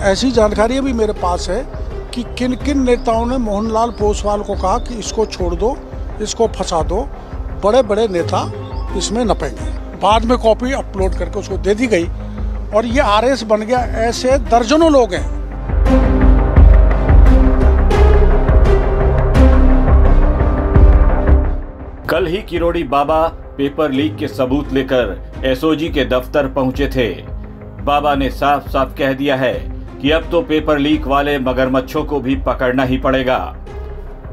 ऐसी जानकारी भी मेरे पास है कि किन किन नेताओं ने मोहनलाल पोसवाल को कहा कि इसको छोड़ दो, इसको फंसा दो। बड़े बड़े नेता इसमें नपेंगे। बाद में कॉपी अपलोड करके उसको दे दी गई और ये आरएस बन गया। ऐसे दर्जनों लोग हैं। कल ही किरोड़ी बाबा पेपर लीक के सबूत लेकर एसओजी के दफ्तर पहुंचे थे। बाबा ने साफ साफ कह दिया है कि अब तो पेपर लीक वाले मगरमच्छों को भी पकड़ना ही पड़ेगा।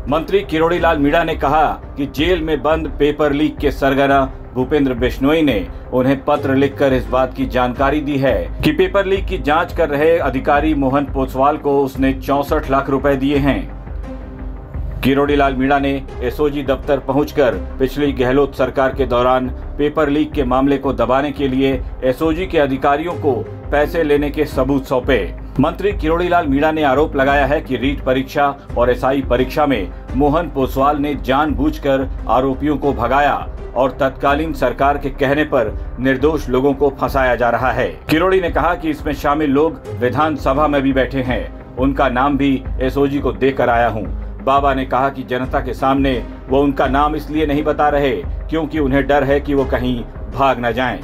मंत्री किरोड़ी लाल मीणा ने कहा कि जेल में बंद पेपर लीक के सरगना भूपेंद्र बिश्नोई ने उन्हें पत्र लिखकर इस बात की जानकारी दी है कि पेपर लीक की जांच कर रहे अधिकारी मोहन पोसवाल को उसने 64 लाख रुपए दिए हैं। किरोड़ी लाल मीणा ने एसओजी दफ्तर पहुंचकर पिछली गहलोत सरकार के दौरान पेपर लीक के मामले को दबाने के लिए एसओजी के अधिकारियों को पैसे लेने के सबूत सौंपे। मंत्री किरोड़ी लाल मीणा ने आरोप लगाया है कि रीट परीक्षा और एसआई परीक्षा में मोहन पोसवाल ने जानबूझकर आरोपियों को भगाया और तत्कालीन सरकार के कहने पर निर्दोष लोगों को फंसाया जा रहा है। किरोड़ी ने कहा कि इसमें शामिल लोग विधानसभा में भी बैठे हैं। उनका नाम भी एसओजी को देकर आया हूं। बाबा ने कहा कि जनता के सामने वो उनका नाम इसलिए नहीं बता रहे क्योंकि उन्हें डर है कि वो कहीं भाग न जाएं।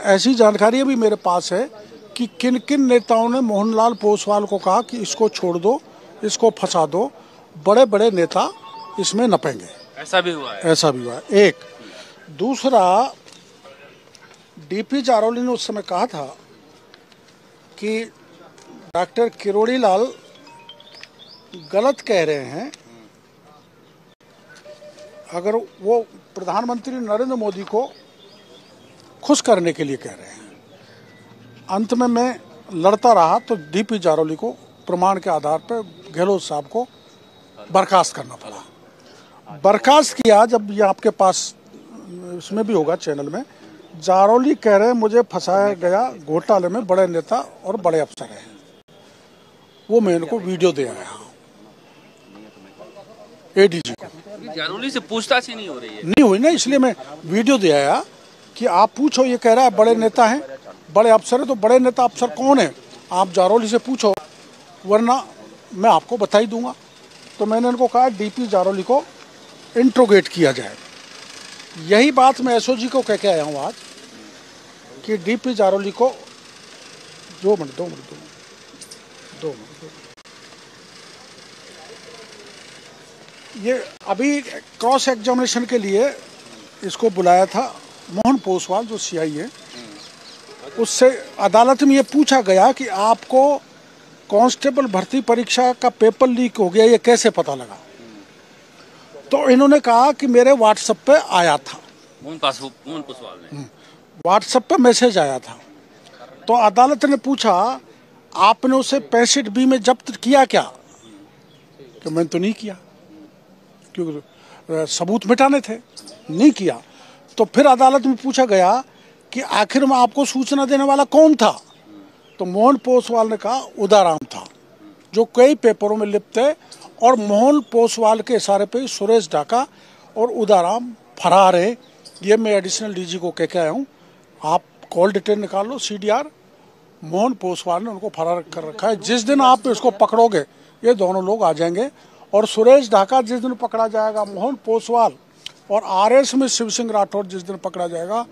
ऐसी जानकारी भी मेरे पास है कि किन किन नेताओं ने मोहनलाल पोसवाल को कहा कि इसको छोड़ दो, इसको फंसा दो। बड़े बड़े नेता इसमें नपेंगे। ऐसा भी हुआ है। ऐसा भी हुआ है। एक दूसरा, डीपी जारौली ने उस समय कहा था कि डॉक्टर किरोड़ी लाल गलत कह रहे हैं। अगर वो प्रधानमंत्री नरेंद्र मोदी को खुश करने के लिए कह रहे हैं। अंत में मैं लड़ता रहा तो डीपी जारौली को प्रमाण के आधार पर गहलोत साहब को बर्खास्त करना पड़ा। बर्खास्त किया। जब ये आपके पास इसमें भी होगा चैनल में, जारौली कह रहे हैं मुझे फंसाया गया घोटाले में बड़े नेता और बड़े अफसर हैं। वो मैं इनको वीडियो दे आया एडीजी को। जारौली से पूछताछ ही नहीं हो रही है। नहीं हुई ना, इसलिए मैं वीडियो दे आया कि आप पूछो। ये कह रहा है बड़े नेता हैं, बड़े अफसर है। तो बड़े नेता अफसर कौन है आप जारौली से पूछो, वरना मैं आपको बता ही दूंगा। तो मैंने उनको कहा डीपी जारौली को इंट्रोगेट किया जाए। यही बात मैं एसओजी को कह के आया हूँ आज कि डीपी जारौली को 2 मिनट ये अभी क्रॉस एग्जामिनेशन के लिए इसको बुलाया था मोहन पोसवाल जो सीआई है। उससे अदालत में ये पूछा गया कि आपको कांस्टेबल भर्ती परीक्षा का पेपर लीक हो गया, ये कैसे पता लगा? तो इन्होंने कहा कि मेरे व्हाट्सएप पे आया था। मोहन पोसवाल ने व्हाट्सएप पे मैसेज आया था। तो अदालत ने पूछा आपने उसे 65B में जब्त किया क्या? कि मैंने तो नहीं किया, क्योंकि सबूत मिटाने थे, नहीं किया। तो फिर अदालत में पूछा गया कि आखिर में आपको सूचना देने वाला कौन था? तो मोहन पोसवाल ने कहा उदाराम था, जो कई पेपरों में लिप्त है। और मोहन पोसवाल के इशारे पे सुरेश ढाका और उदाराम फरार है। ये मैं एडिशनल डीजी को कह के आया हूँ। आप कॉल डिटेल निकाल लो, सीडीआर। मोहन पोसवाल ने उनको फरार कर रखा है। जिस दिन आप इसको पकड़ोगे ये दोनों लोग आ जाएंगे। और सुरेश ढाका जिस दिन पकड़ा जाएगा, मोहन पोसवाल और आरएस में शिव सिंह राठौर जिस दिन पकड़ा जाएगा,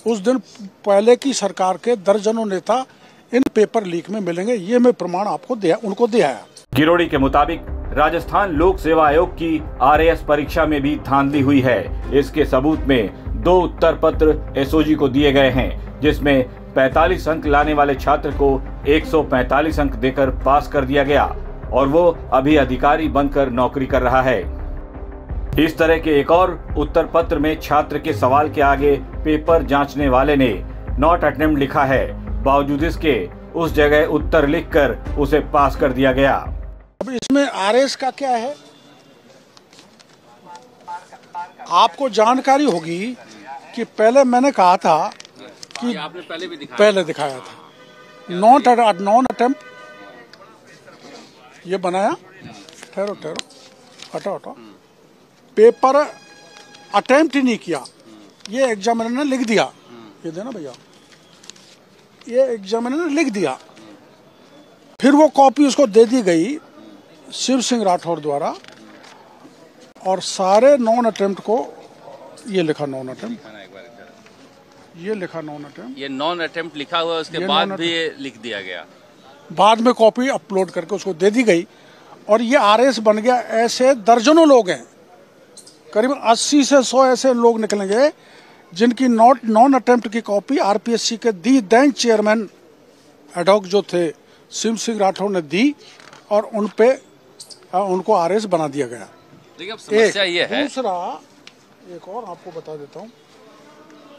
उस दिन पहले की सरकार के दर्जनों नेता इन पेपर लीक में मिलेंगे। ये मैं प्रमाण आपको उनको दिया है। किरोड़ी के मुताबिक राजस्थान लोक सेवा आयोग की आरएएस परीक्षा में भी धांधली हुई है। इसके सबूत में 2 उत्तर पत्र एसओजी को दिए गए हैं, जिसमें 45 अंक लाने वाले छात्र को 145 अंक देकर पास कर दिया गया और वो अभी अधिकारी बनकर नौकरी कर रहा है। इस तरह के एक और उत्तर पत्र में छात्र के सवाल के आगे पेपर जांचने वाले ने नॉट अटेम्प्ट लिखा है। बावजूद इसके उस जगह उत्तर लिखकर उसे पास कर दिया गया। अब इसमें आरएस का क्या है, आपको जानकारी होगी कि पहले मैंने कहा था कि आपने पहले दिखाया था नॉन अटेम्प्ट। ये बनाया, ठहरो हटाओ, पेपर अटेम्प्ट ही नहीं किया, ये एग्जामिनर ने लिख दिया। ये देना भैया, ये एग्जामिनर ने लिख दिया। फिर वो कॉपी उसको दे दी गई शिव सिंह राठौर द्वारा, और सारे नॉन अटेम्प्ट को ये लिखा नॉन अटेम्प्ट, ये लिखा नॉन अटेम्प्ट, ये नॉन अटेम्प्ट लिखा हुआ है, उसके बाद भी ये लिख दिया गया। बाद में कॉपी अपलोड करके उसको दे दी गई, और ये आरएस बन गया। ऐसे दर्जनों लोग हैं, करीब 80 से 100 ऐसे लोग निकलेंगे जिनकी नॉन अटेम्प्ट की कॉपी आरपीएससी के दी दैन चेयरमैन एडॉक जो थे शिव सिंह राठौर ने दी, और उन पे उनको आरएस बना दिया गया। देखिए अब समस्या ये है। दूसरा एक और आपको बता देता हूँ,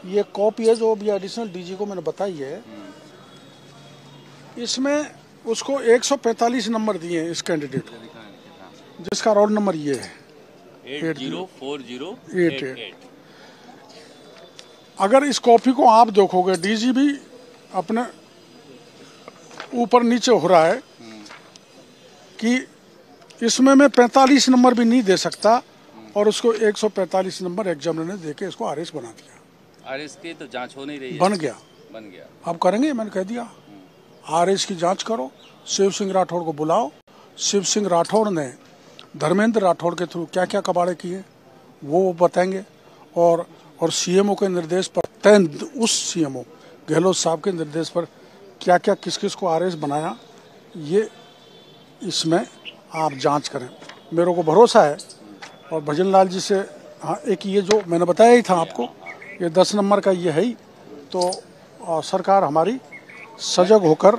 ये कॉपी है जो अभी एडिशनल डीजी को मैंने बताई है, इसमें उसको 145 नंबर दिए हैं इस कैंडिडेट को, जिसका रोल नंबर ये है 804088। अगर इस कॉपी को आप देखोगे, डीजी भी अपने ऊपर नीचे हो रहा है कि इसमें मैं 45 नंबर भी नहीं दे सकता, और उसको 145 नंबर एग्जामिनर ने देके इसको आरएस बना दिया। आरएस की तो जांच हो नहीं रही है। बन गया। अब करेंगे, मैंने कह दिया आरएस की जांच करो, शिव सिंह राठौर को बुलाओ। शिव सिंह राठौर ने धर्मेंद्र राठौर के थ्रू क्या क्या कबाड़े किए वो बताएंगे, और सीएमओ के निर्देश पर उस सीएमओ गहलोत साहब के निर्देश पर क्या क्या किस किस को आरएस बनाया, ये इसमें आप जांच करें। मेरे को भरोसा है, और भजन लाल जी से, हाँ, एक ये जो मैंने बताया ही था आपको, ये 10 नंबर का ये है ही, तो सरकार हमारी सजग होकर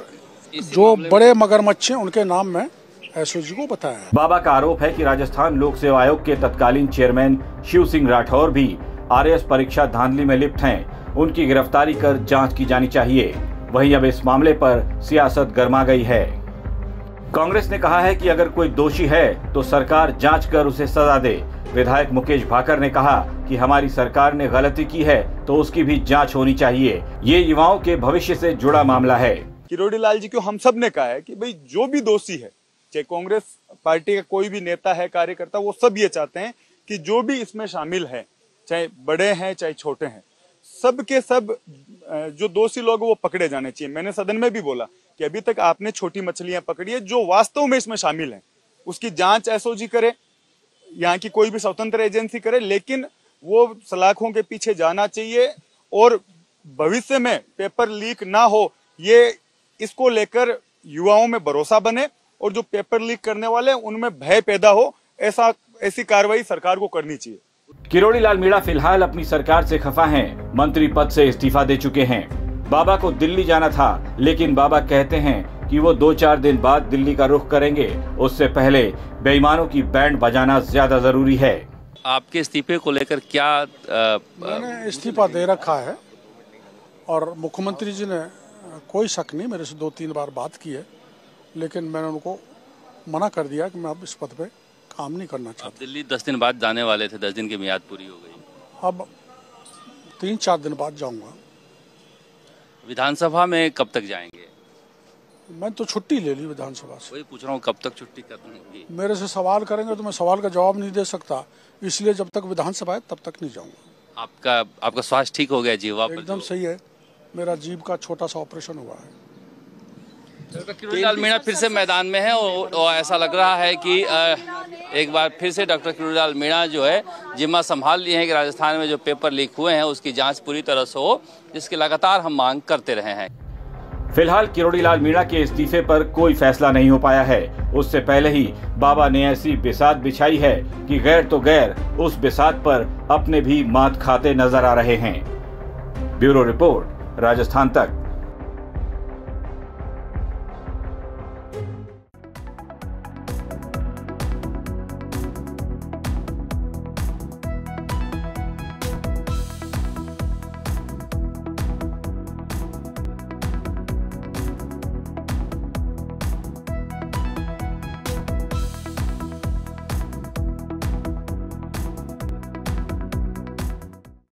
जो बड़े मगरमच्छ हैं उनके नाम में एसओजी को बताया है। बाबा का आरोप है कि राजस्थान लोक सेवा आयोग के तत्कालीन चेयरमैन शिव सिंह राठौर भी आरएस परीक्षा धांधली में लिप्त हैं। उनकी गिरफ्तारी कर जांच की जानी चाहिए। वहीं अब इस मामले पर सियासत गर्मा गई है। कांग्रेस ने कहा है कि अगर कोई दोषी है तो सरकार जांच कर उसे सजा दे। विधायक मुकेश भाकर ने कहा कि हमारी सरकार ने गलती की है तो उसकी भी जांच होनी चाहिए। ये युवाओं के भविष्य से जुड़ा मामला है। किरोड़ी लाल जी को हम सब ने कहा है कि भाई जो भी दोषी है, चाहे कांग्रेस पार्टी का कोई भी नेता है, कार्यकर्ता, वो सब ये चाहते हैं कि जो भी इसमें शामिल है, चाहे बड़े हैं चाहे छोटे हैं, सब के सब जो दोषी लोग वो पकड़े जाने चाहिए। मैंने सदन में भी बोला कि अभी तक आपने छोटी मछलियां पकड़ी है, जो वास्तव में इसमें शामिल हैं उसकी जांच एसओजी करे, यहाँ की कोई भी स्वतंत्र एजेंसी करे, लेकिन वो सलाखों के पीछे जाना चाहिए, और भविष्य में पेपर लीक ना हो, ये इसको लेकर युवाओं में भरोसा बने, और जो पेपर लीक करने वाले उनमें भय पैदा हो, ऐसी कार्रवाई सरकार को करनी चाहिए। किरोड़ी लाल मीणा फिलहाल अपनी सरकार से खफा हैं। मंत्री पद से इस्तीफा दे चुके हैं। बाबा को दिल्ली जाना था, लेकिन बाबा कहते हैं कि वो 2-4 दिन बाद दिल्ली का रुख करेंगे। उससे पहले बेईमानों की बैंड बजाना ज्यादा जरूरी है। आपके इस्तीफे को लेकर क्या मैंने इस्तीफा दे रखा है, और मुख्यमंत्री जी ने कोई शक नहीं, मेरे से 2-3 बार बात की है, लेकिन मैंने उनको मना कर दिया कि मैं अब इस पद पे काम नहीं करना चाहता। दिल्ली 10 दिन बाद जाने वाले थे, 10 दिन की मियाद पूरी हो गई। अब 3-4 दिन बाद जाऊंगा। विधानसभा में कब तक जाएंगे? मैं तो छुट्टी ले ली विधानसभा से। वही पूछ रहा हूँ, कब तक छुट्टी खत्म होगी? मेरे से सवाल करेंगे तो मैं सवाल का जवाब नहीं दे सकता, इसलिए जब तक विधानसभा है तब तक नहीं जाऊंगा। आपका स्वास्थ्य ठीक हो गया? जीवा एकदम सही है, मेरा जीभ का छोटा सा ऑपरेशन हुआ है। डॉक्टर किरोड़ी लाल मीणा फिर से मैदान में है, और ऐसा लग रहा है कि एक बार फिर से डॉक्टर किरोड़ी लाल मीणा जो है जिम्मा संभाल लिए हैं कि राजस्थान में जो पेपर लीक हुए हैं उसकी जांच पूरी तरह से हो, जिसकी लगातार हम मांग करते रहे हैं। फिलहाल किरोड़ी लाल मीणा के इस्तीफे पर कोई फैसला नहीं हो पाया है। उससे पहले ही बाबा ने ऐसी बिसात बिछाई है कि गैर तो गैर उस बिसात पर अपने भी मात खाते नजर आ रहे हैं। ब्यूरो रिपोर्ट, राजस्थान तक।